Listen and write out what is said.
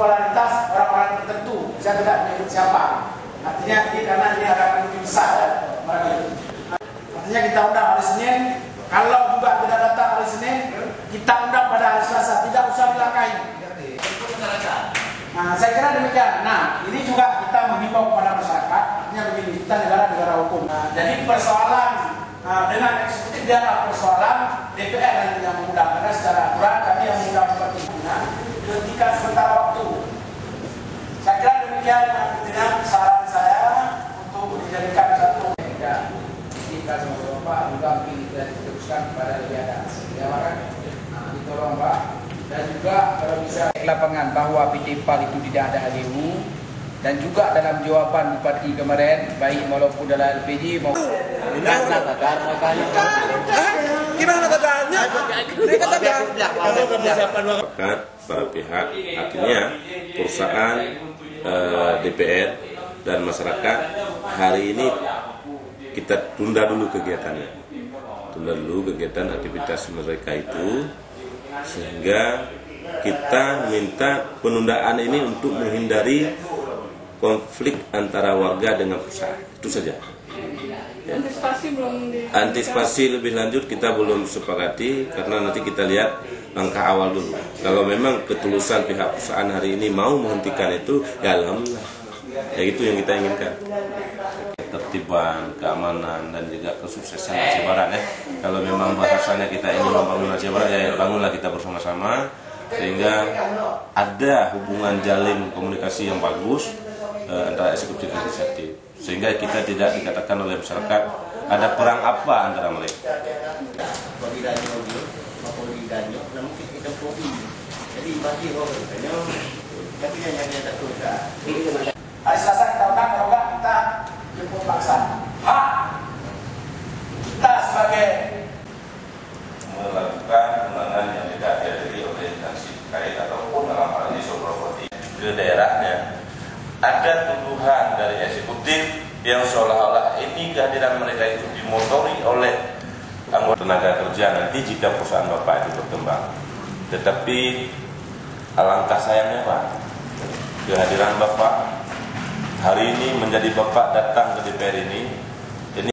popularitas orang-orang tertentu. Saya tidak menyebut siapa. Artinya ini karena ini akan lebih besar orang itu. Artinya kita undang hari Senin. Kalau juga tidak datang hari Senin, kita undang pada hari Selasa. Tidak usah dilangkahi. Nah, saya kira demikian. Nah, ini juga kita menghimbau kepada masyarakat. Artinya begini, kita negara hukum. Nah, jadi persoalan dengan eksekutif dia adalah persoalan DPR yang mengundang, karena secara aturan kami yang mengundang seperti itu. Nah, ketika sementara waktu, saya kira demikian dengan saran saya untuk dijadikan satu. Kita sama Bapak juga kita diteruskan kepada lebih atas. Ya, Pak. Nah, ditolong Pak. Dan juga kalau bisa lapangan bahwa PT PAL itu tidak ada HDU, dan juga dalam jawaban Bupati kemarin, baik walaupun dalam LPG maupun gimana keadaannya? Para pihak, artinya perusahaan, DPR dan masyarakat hari ini kita tunda dulu kegiatannya, tunda dulu kegiatan aktivitas mereka itu, sehingga kita minta penundaan ini untuk menghindari konflik antara warga dengan perusahaan. Itu saja. Ya. Antisipasi lebih lanjut kita belum sepakati karena nanti kita lihat langkah awal dulu. Kalau memang ketulusan pihak perusahaan hari ini mau menghentikan itu, ya alhamdulillah. Ya itu yang kita inginkan. Ketertiban, keamanan, dan juga kesuksesan Aceh Barat ya. Kalau memang bahasanya kita ingin membangun Aceh Barat, ya bangunlah kita bersama-sama sehingga ada hubungan jalin komunikasi yang bagus antara eksekutif dan legislatif, sehingga kita tidak dikatakan oleh masyarakat ada perang apa antara mereka. Hari Selasa kita undang, kalau enggak kita jemput paksa. Hak kita sebagai melakukan undangan yang tidak dihadiri oleh instansi terkait ataupun dalam hal ini properti ke daerahnya. Ada tuduhan dari eksekutif yang seolah-olah ini kehadiran mereka itu dimotori oleh anggota tenaga kerja nanti jika perusahaan Bapak itu berkembang. Tetapi alangkah sayangnya Pak, kehadiran Bapak hari ini menjadi Bapak datang ke DPR ini